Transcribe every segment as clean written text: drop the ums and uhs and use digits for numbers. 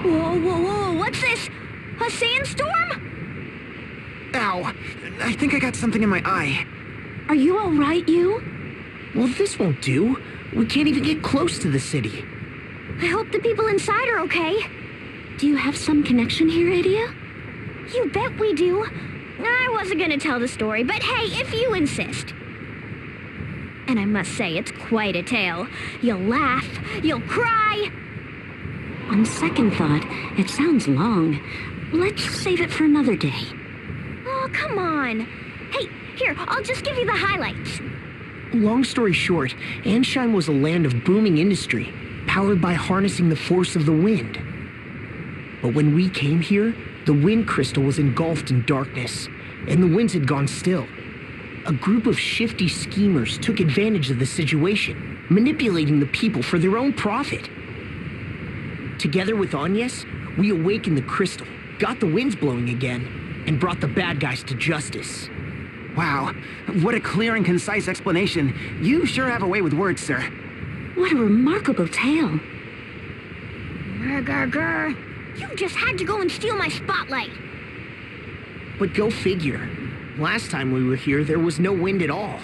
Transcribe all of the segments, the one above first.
Whoa, whoa, whoa, what's this? A sandstorm? Ow! I think I got something in my eye. Are you all right, you? Well, this won't do. We can't even get close to the city. I hope the people inside are okay. Do you have some connection here, ITA? You bet we do. I wasn't gonna tell the story, but hey, if you insist. And I must say, it's quite a tale. You'll laugh, you'll cry. On second thought, it sounds long. Let's save it for another day. Oh, come on. Hey, here, I'll just give you the highlights. Long story short, Ansheim was a land of booming industry, powered by harnessing the force of the wind. But when we came here, the wind crystal was engulfed in darkness, and the winds had gone still. A group of shifty schemers took advantage of the situation, manipulating the people for their own profit. Together with Agnes, we awakened the crystal, got the winds blowing again, and brought the bad guys to justice. Wow, what a clear and concise explanation. You sure have a way with words, sir. What a remarkable tale. Grr. You just had to go and steal my spotlight. But go figure. Last time we were here, there was no wind at all.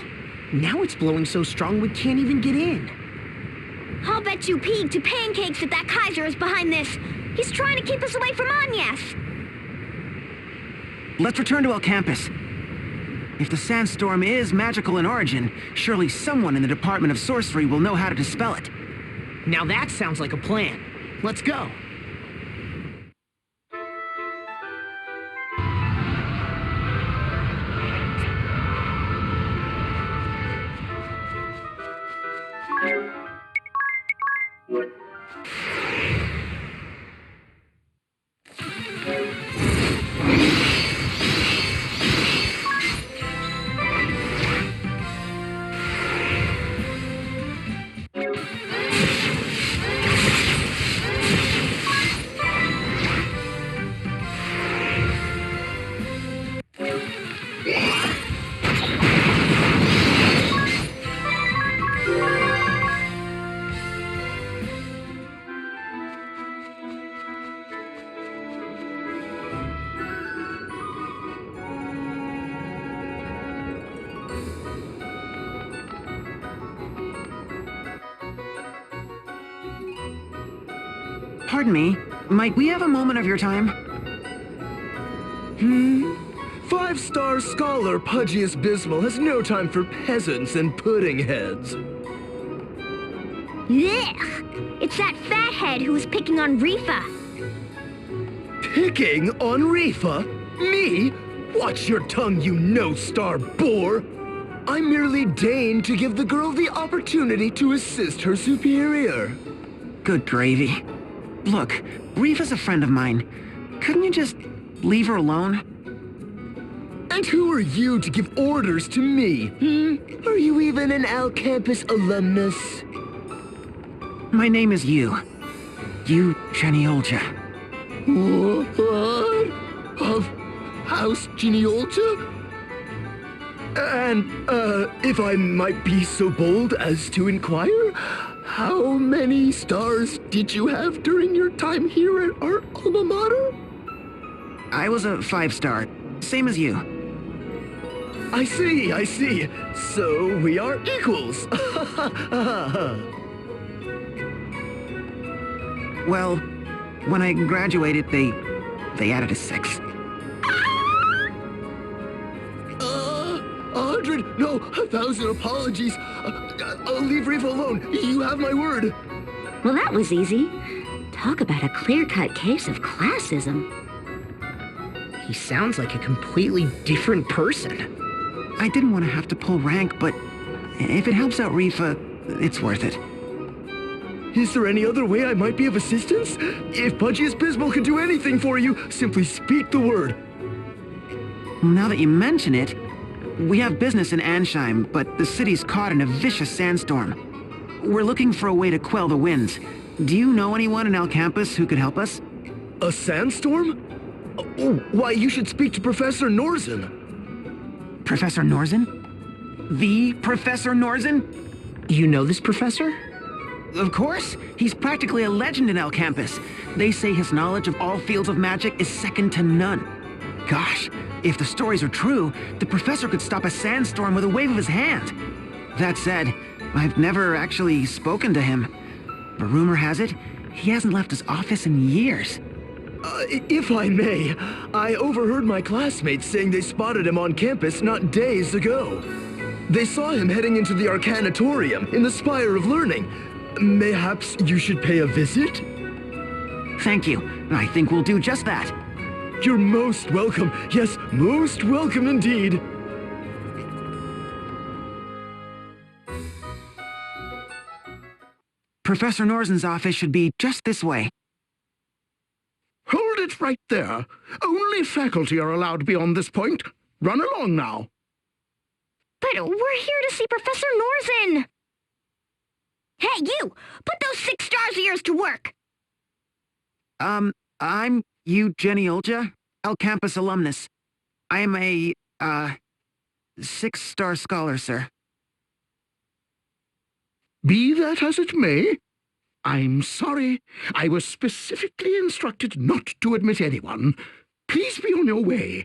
Now it's blowing so strong we can't even get in. I'll bet you peed to pancakes that Kaiser is behind this. He's trying to keep us away from Agnes. Let's return to El Campus. If the sandstorm is magical in origin, surely someone in the Department of Sorcery will know how to dispel it. Now that sounds like a plan. Let's go. Pardon me, might we have a moment of your time? Five-star scholar Pudgius Bismal has no time for peasants and pudding heads. Blech! It's that fathead who was picking on Rifa. Picking on Rifa? Me? Watch your tongue, you no-star bore! I merely deigned to give the girl the opportunity to assist her superior. Good gravy. Look, Rifa's a friend of mine. Couldn't you just leave her alone? And who are you to give orders to me? Are you even an Al Campus alumnus? My name is Yu. Yu Genealja. What? Of House Genealja? And, if I might be so bold as to inquire, how many stars did you have during your time here at our alma mater? I was a 5-star, same as you. I see. So we are equals. Well, when I graduated, they added a 6. 100, no, 1,000 apologies. I'll leave Rifa alone. You have my word. Well, that was easy. Talk about a clear-cut case of classism. He sounds like a completely different person. I didn't want to have to pull rank, but if it helps out Rifa, it's worth it. Is there any other way I might be of assistance? If Pudgius Bismal can do anything for you, simply speak the word. Now that you mention it, we have business in Ansheim, but the city's caught in a vicious sandstorm. We're looking for a way to quell the winds. Do you know anyone in El Campus who could help us? A sandstorm? Oh, why, you should speak to Professor Norzen. Professor Norzen? The Professor Norzen? You know this professor? Of course, he's practically a legend in El Campus. They say his knowledge of all fields of magic is second to none. Gosh, if the stories are true, the professor could stop a sandstorm with a wave of his hand. That said, I've never actually spoken to him. But rumor has it, he hasn't left his office in years. If I may, I overheard my classmates saying they spotted him on campus not days ago. They saw him heading into the Arcanatorium in the Spire of Learning. Mayhaps you should pay a visit? Thank you. I think we'll do just that. You're most welcome. Yes, most welcome indeed. Professor Norzen's office should be just this way. Hold it right there. Only faculty are allowed beyond this point. Run along now. But we're here to see Professor Norzen! Hey, you! Put those 6 stars of yours to work! I'm Jenny Olja, El Campus alumnus. I am a, 6-star scholar, sir. Be that as it may, I'm sorry. I was specifically instructed not to admit anyone. Please be on your way.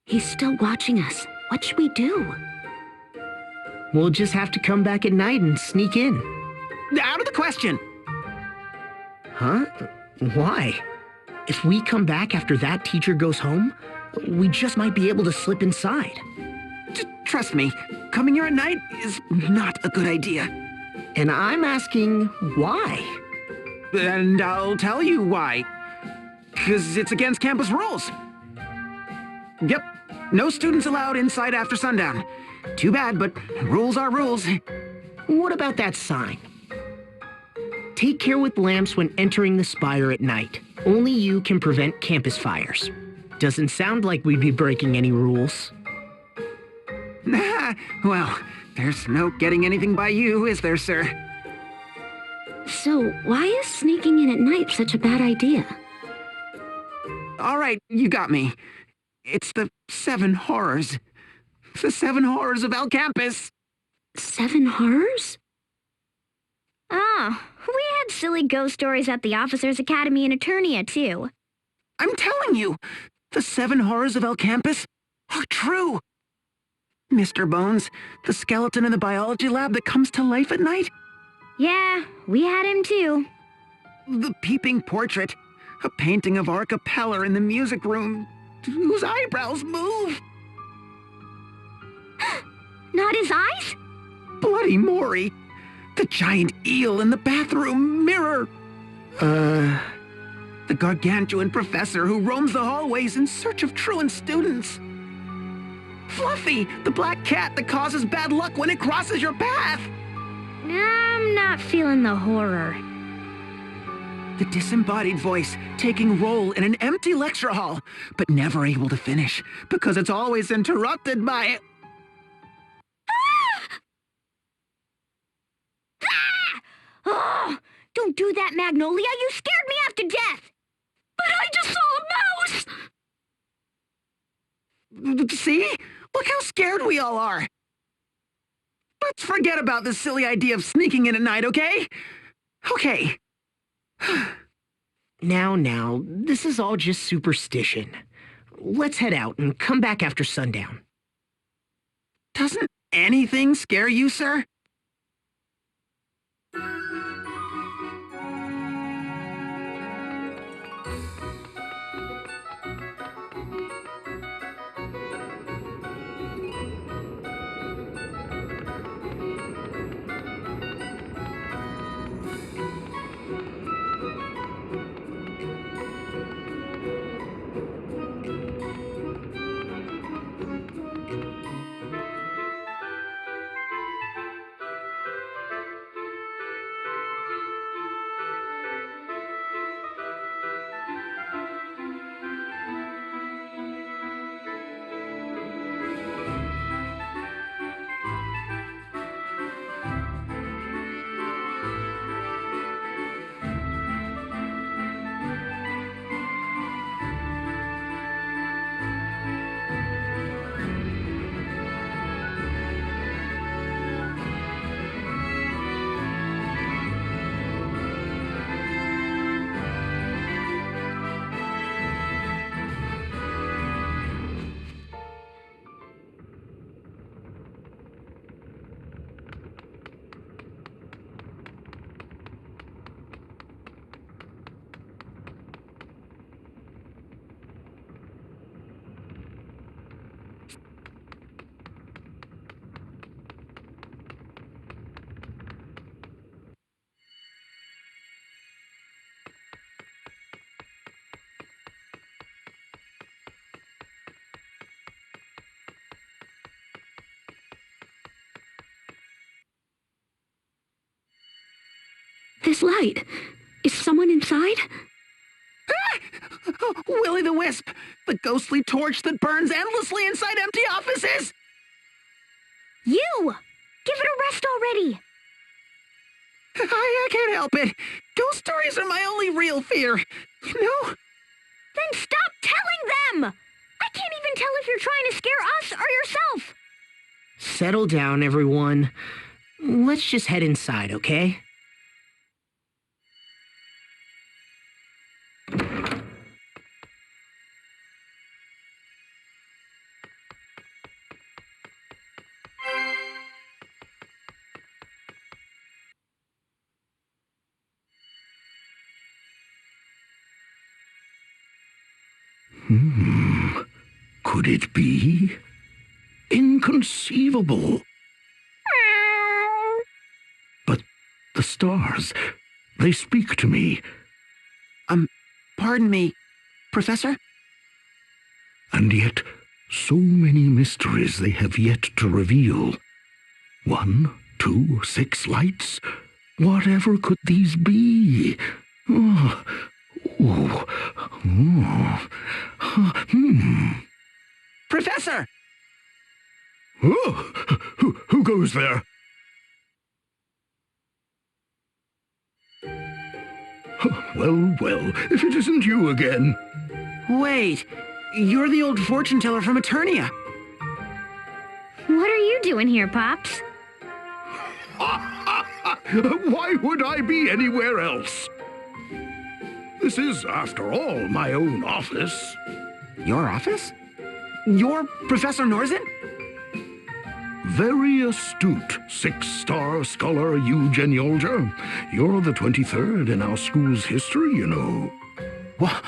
He's still watching us. What should we do? We'll just have to come back at night and sneak in. Out of the question! Huh? Why? If we come back after that teacher goes home, we just might be able to slip inside. Trust me, coming here at night is not a good idea. And I'm asking why? And I'll tell you why. 'Cause it's against campus rules. Yep, no students allowed inside after sundown. Too bad, but rules are rules. What about that sign? Take care with lamps when entering the spire at night. Only you can prevent campus fires. Doesn't sound like we'd be breaking any rules. Well, there's no getting anything by you, is there, sir? So, why is sneaking in at night such a bad idea? All right, you got me. It's the 7 horrors. The 7 horrors of El Campus. 7 horrors? Oh, we had silly ghost stories at the Officers Academy in Eternia, too. I'm telling you, the 7 horrors of El Campus are true. Mr. Bones, the skeleton in the biology lab that comes to life at night. Yeah, we had him too. The peeping portrait, a painting of our capeller in the music room, whose eyebrows move. Not his eyes? Bloody Maury, the giant eel in the bathroom mirror. The gargantuan professor who roams the hallways in search of truant students. Fluffy, the black cat that causes bad luck when it crosses your path. I'm not feeling the horror. The disembodied voice taking roll in an empty lecture hall, but never able to finish because it's always interrupted by... Oh, don't do that, Magnolia. You scared me half to death. But I just saw a mouse. See? Look how scared we all are. Let's forget about this silly idea of sneaking in at night, okay? Okay. Now, this is all just superstition. Let's head out and come back after sundown. Doesn't anything scare you, sir? this light? Is someone inside? Willy the Wisp! The ghostly torch that burns endlessly inside empty offices! You! Give it a rest already! I can't help it. Ghost stories are my only real fear. You know? Then stop telling them! I can't even tell if you're trying to scare us or yourself! Settle down, everyone. Let's just head inside, okay? Could it be? Inconceivable. But the stars, they speak to me. Pardon me, Professor? And yet, so many mysteries they have yet to reveal. 1, 2, 6 lights? Whatever could these be? Professor! Oh, who goes there? Well, if it isn't you again. Wait, you're the old fortune teller from Eternia. What are you doing here, Pops? Why would I be anywhere else? This is, after all, my own office. Your office? You're Professor Norzen? Very astute, 6-star scholar Eugen Yolger. You're the 23rd in our school's history, you know. What?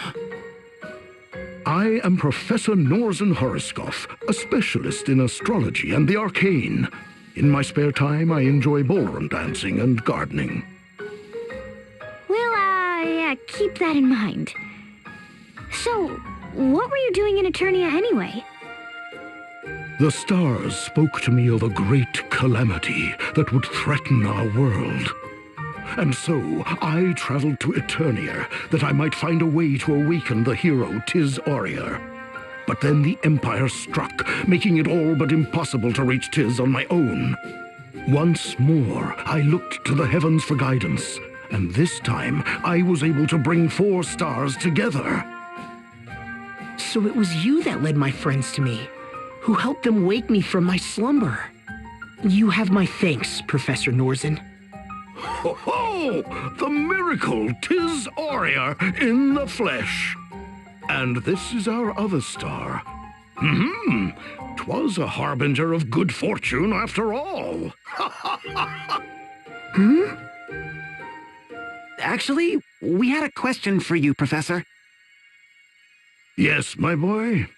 I am Professor Norzen Horoscoff, a specialist in astrology and the arcane. In my spare time, I enjoy ballroom dancing and gardening. Well, keep that in mind. So, what were you doing in Eternia anyway? The stars spoke to me of a great calamity that would threaten our world. And so, I traveled to Eternia that I might find a way to awaken the hero Tiz Aurier. But then the Empire struck, making it all but impossible to reach Tiz on my own. Once more, I looked to the heavens for guidance, and this time I was able to bring 4 stars together. So it was you that led my friends to me, who helped them wake me from my slumber. You have my thanks, Professor Norzen. Ho ho! The miracle Tiz Aurier in the flesh. And this is our other star. 'Twas a harbinger of good fortune after all. Actually, we had a question for you, Professor. Yes, my boy?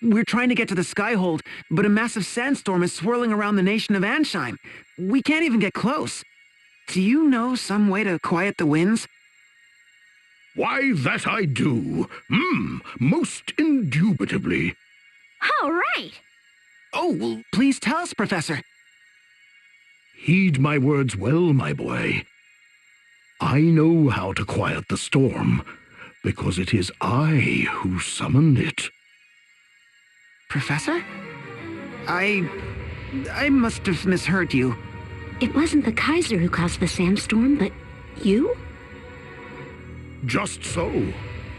We're trying to get to the Skyhold, but a massive sandstorm is swirling around the nation of Ansheim. We can't even get close. Do you know some way to quiet the winds? Why, that I do. Most indubitably. All right. Oh, well, please tell us, Professor. Heed my words well, my boy. I know how to quiet the storm, because it is I who summoned it. Professor? I must have misheard you. It wasn't the Kaiser who caused the sandstorm, but you? Just so.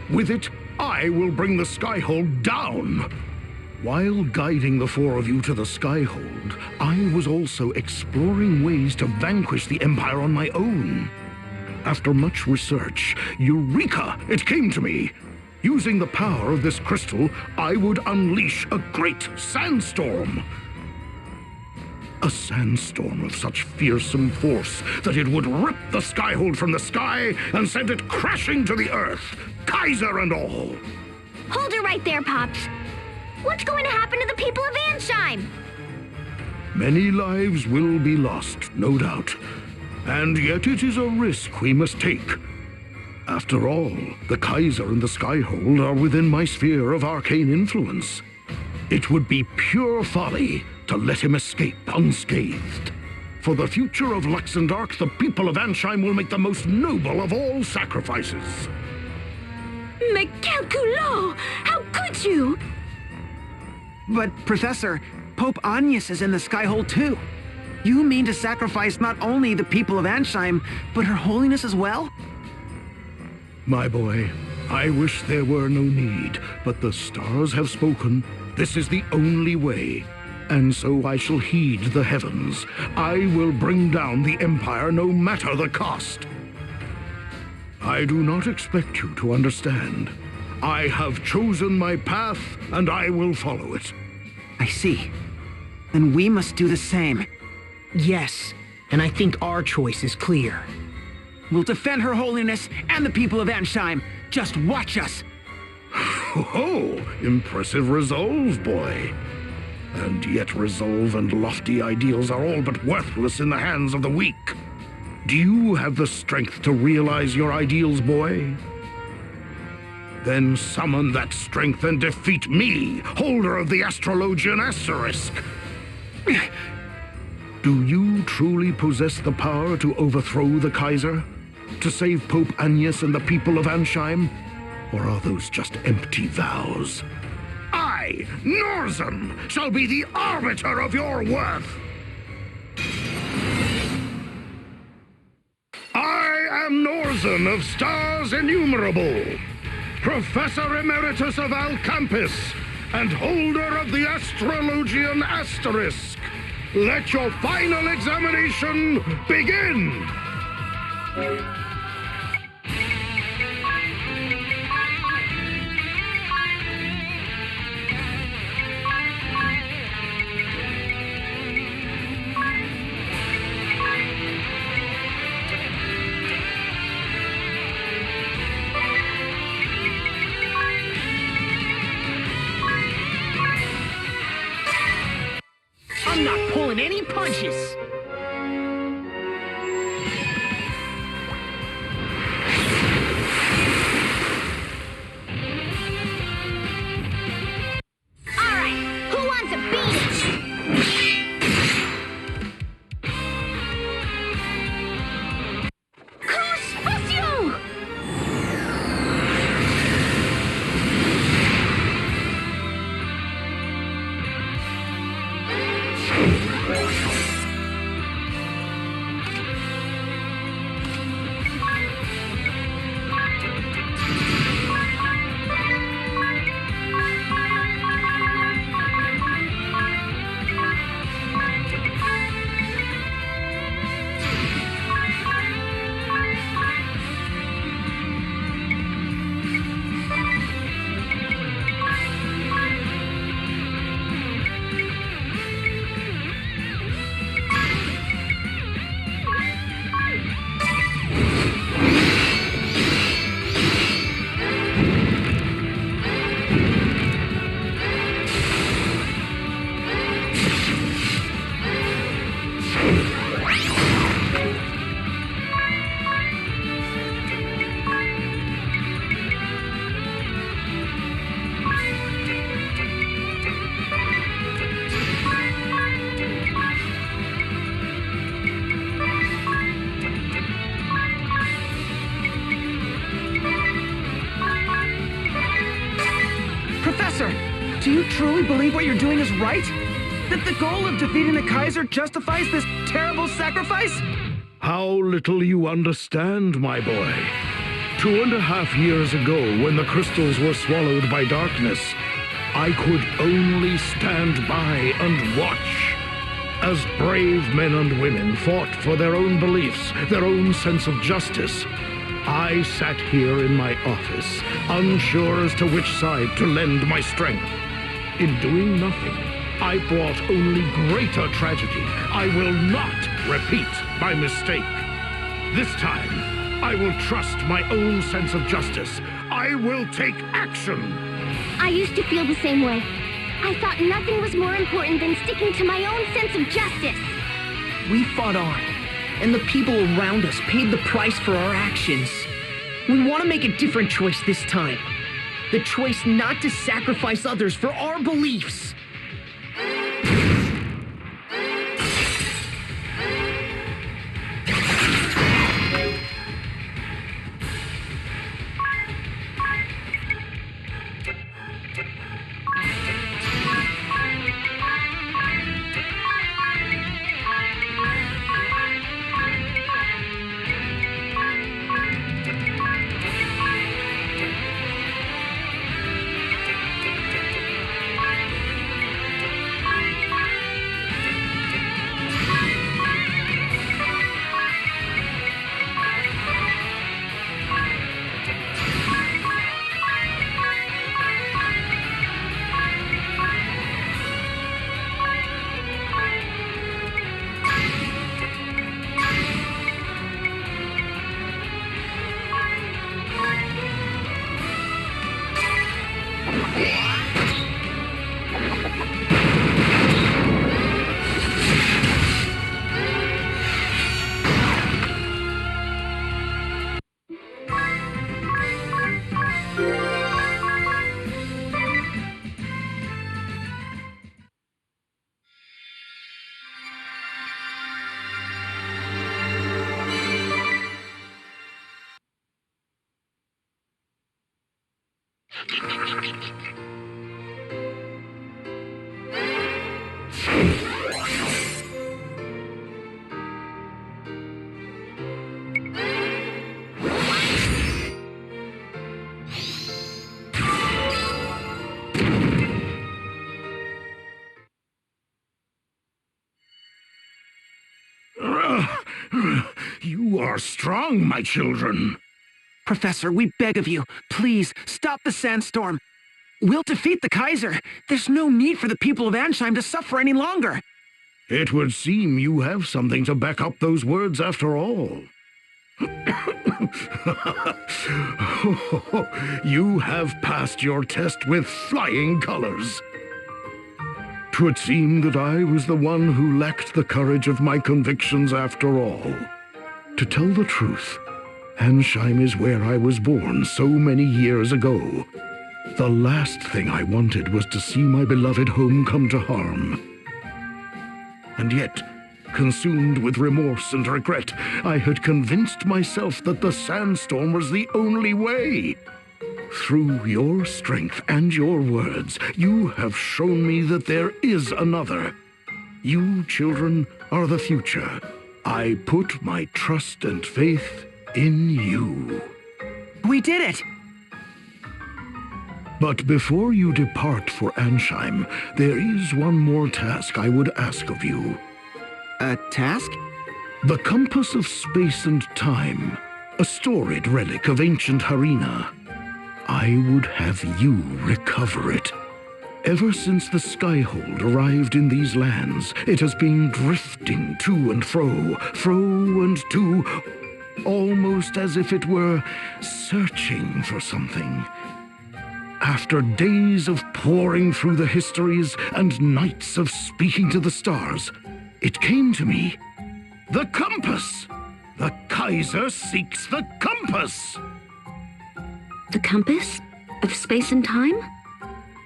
With it, I will bring the Skyhold down. While guiding the 4 of you to the Skyhold, I was also exploring ways to vanquish the Empire on my own. After much research, eureka! It came to me. Using the power of this crystal, I would unleash a great sandstorm. A sandstorm of such fearsome force that it would rip the Skyhold from the sky and send it crashing to the earth, Kaiser and all. Hold it right there, Pops. What's going to happen to the people of Ansheim? Many lives will be lost, no doubt. And yet it is a risk we must take. After all, the Kaiser and the Skyhold are within my sphere of arcane influence. It would be pure folly to let him escape unscathed. For the future of Luxembourg, the people of Ansheim will make the most noble of all sacrifices. Mais quel culot! How could you? But, Professor, Pope Agnes is in the Skyhold too. You mean to sacrifice not only the people of Ansheim, but Her Holiness as well? My boy, I wish there were no need, but the stars have spoken. This is the only way. And so I shall heed the heavens. I will bring down the Empire no matter the cost. I do not expect you to understand. I have chosen my path, and I will follow it. I see. Then we must do the same. Yes, and I think our choice is clear. We'll defend Her Holiness and the people of Ansheim. Just watch us. Oh, impressive resolve, boy. And yet resolve and lofty ideals are all but worthless in the hands of the weak. Do you have the strength to realize your ideals, boy? Then summon that strength and defeat me, holder of the astrologian Asterisk. Do you truly possess the power to overthrow the Kaiser? To save Pope Agnes and the people of Ansheim? Or are those just empty vows? I, Norzen, shall be the arbiter of your worth! I am Norzen of Stars Innumerable, Professor Emeritus of Alcampus, and holder of the Astrologian Asterisk. Let your final examination begin! I'm not pulling any punches! Alright, who wants a beat? Crucifixion! Professor, do you truly believe what you're doing is right? That the goal of defeating the Kaiser justifies this terrible sacrifice? How little you understand, my boy. 2.5 years ago, when the crystals were swallowed by darkness, I could only stand by and watch as brave men and women fought for their own beliefs, their own sense of justice. I sat here in my office, unsure as to which side to lend my strength. In doing nothing, I brought only greater tragedy. I will not repeat my mistake. This time, I will trust my own sense of justice. I will take action. I used to feel the same way. I thought nothing was more important than sticking to my own sense of justice. We fought on, and the people around us paid the price for our actions. We want to make a different choice this time. The choice not to sacrifice others for our beliefs. You are strong, my children. Professor, we beg of you, please, stop the sandstorm. We'll defeat the Kaiser. There's no need for the people of Ansheim to suffer any longer. It would seem you have something to back up those words after all. You have passed your test with flying colors. 'Twould seem that I was the one who lacked the courage of my convictions after all. To tell the truth, Ansheim is where I was born so many years ago. The last thing I wanted was to see my beloved home come to harm. And yet, consumed with remorse and regret, I had convinced myself that the sandstorm was the only way. Through your strength and your words, you have shown me that there is another. You, children, are the future. I put my trust and faith in you. We did it! But before you depart for Ansheim, there is one more task I would ask of you. A task? The compass of space and time, a storied relic of ancient Harina. I would have you recover it. Ever since the Skyhold arrived in these lands, it has been drifting to and fro and to, almost as if it were searching for something. After days of poring through the histories and nights of speaking to the stars, it came to me. The compass! The Kaiser seeks the compass! The compass? Of space and time?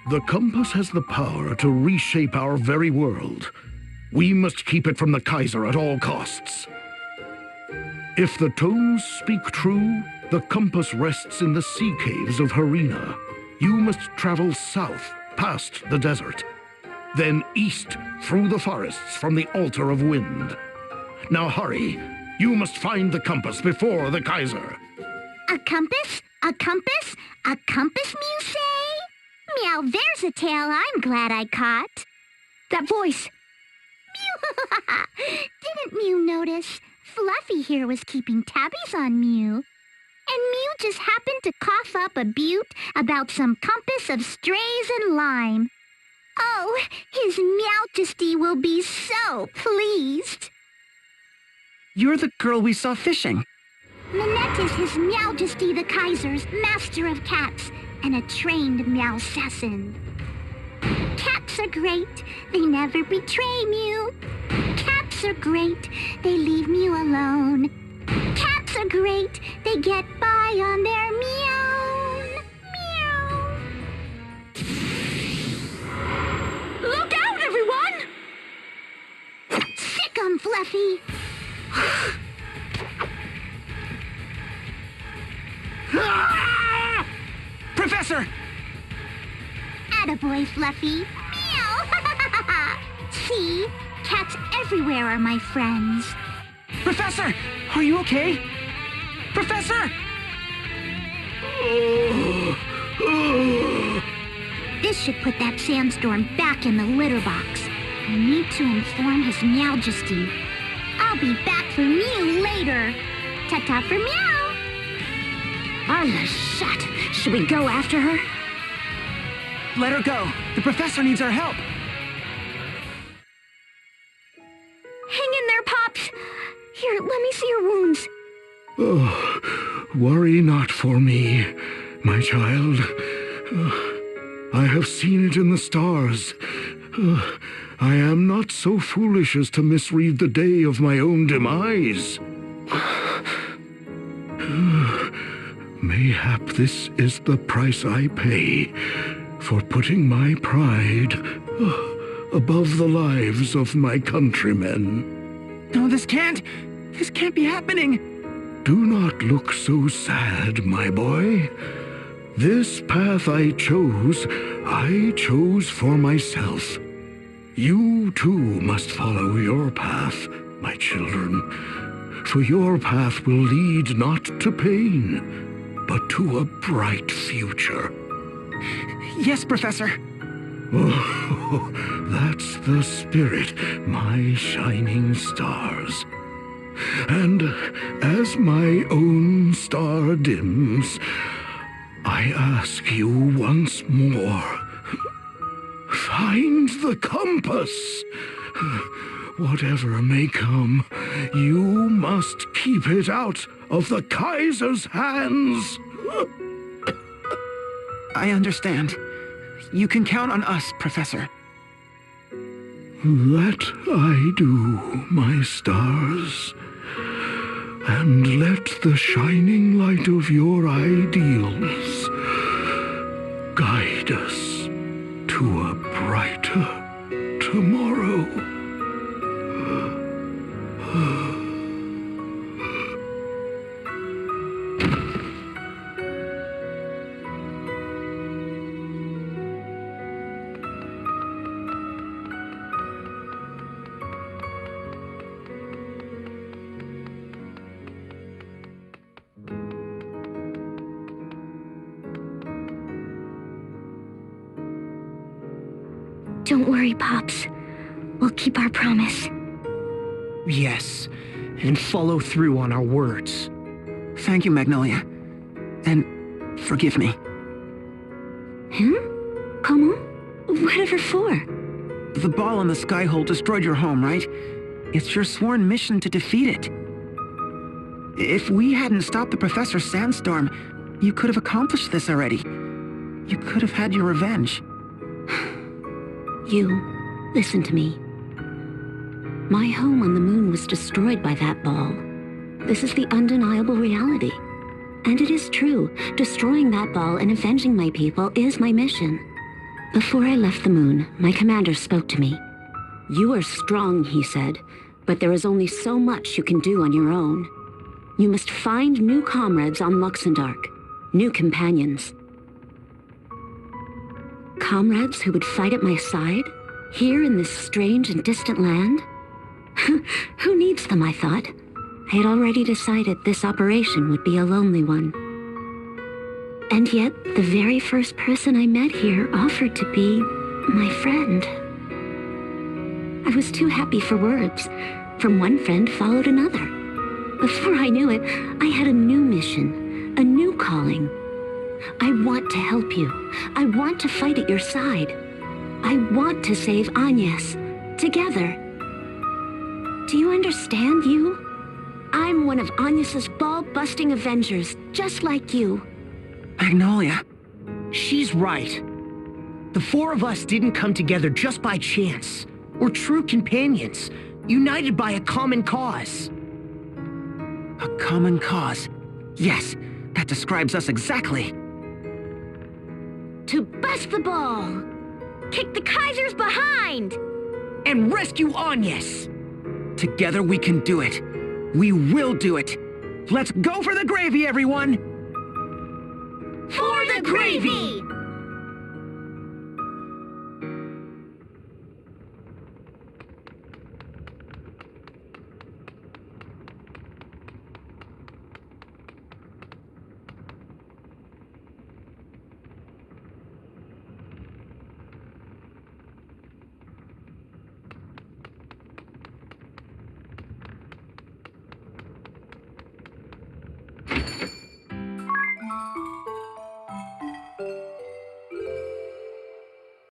The compass has the power to reshape our very world. We must keep it from the Kaiser at all costs. If the tomes speak true, the compass rests in the sea caves of Harina. You must travel south, past the desert. Then east, through the forests from the Altar of Wind. Now hurry. You must find the compass before the Kaiser. A compass? A compass? A compass, Mew say? Meow, there's a tale I'm glad I caught. That voice. Mew! Didn't Mew notice? Fluffy here was keeping tabbies on Mew. And Mew just happened to cough up a butte about some compass of strays and lime. Oh, His Meowjesty will be so pleased. You're the girl we saw fishing. Minette is His Meowjesty the Kaiser's master of cats and a trained Meowsassin. Cats are great, they never betray Mew. Cats are great, they leave Mew alone. Cats are great, they get by on their meow. Meow. Look out, everyone! Sick 'em, Fluffy. Professor! Attaboy, Fluffy. Meow! See? Cats everywhere are my friends. Professor! Are you okay? Professor! This should put that sandstorm back in the litter box. I need to inform His Meowjesty. I'll be back for Mew later. Ta-ta for Meow. Oh, shut. Should we go after her? Let her go. The professor needs our help. Hang in there, Pops. Here, let me see your wounds. Oh, worry not for me, my child. I have seen it in the stars. I am not so foolish as to misread the day of my own demise. Mayhap this is the price I pay for putting my pride above the lives of my countrymen. No, this can't be happening. Do not look so sad, my boy. This path I chose for myself. You too must follow your path, my children, for your path will lead not to pain, but to a bright future. Yes, Professor. Oh, that's the spirit, my shining stars. And as my own star dims, I ask you once more, find the compass. Whatever may come, you must keep it out of the Kaiser's hands. I understand. You can count on us, Professor. That I do, my stars. And let the shining light of your ideals guide us to a brighter tomorrow. Don't worry, Pops. We'll keep our promise. Yes, and follow through on our words. Thank you, Magnolia. And forgive me. Huh? Comment? Whatever for? The ball on the Skyhole destroyed your home, right? It's your sworn mission to defeat it. If we hadn't stopped the Professor Sandstorm, you could have accomplished this already. You could have had your revenge. You, listen to me. My home on the moon was destroyed by that ball. This is the undeniable reality. And it is true, destroying that ball and avenging my people is my mission. Before I left the moon, my commander spoke to me. You are strong, he said, but there is only so much you can do on your own. You must find new comrades on Luxembourg, new companions. Comrades who would fight at my side, here in this strange and distant land? Who needs them, I thought. I had already decided this operation would be a lonely one. And yet, the very first person I met here offered to be my friend. I was too happy for words. From one friend followed another. Before I knew it, I had a new mission, a new calling. I want to help you. I want to fight at your side. I want to save Agnes, together. Do you understand, you? I'm one of Agnes's ball-busting Avengers, just like you. Magnolia. She's right. The four of us didn't come together just by chance. We're true companions, united by a common cause. A common cause. Yes, that describes us exactly. To bust the ball! Kick the Kaisers behind! And rescue Agnes! Together we can do it. We will do it. Let's go for the gravy, everyone! For the gravy!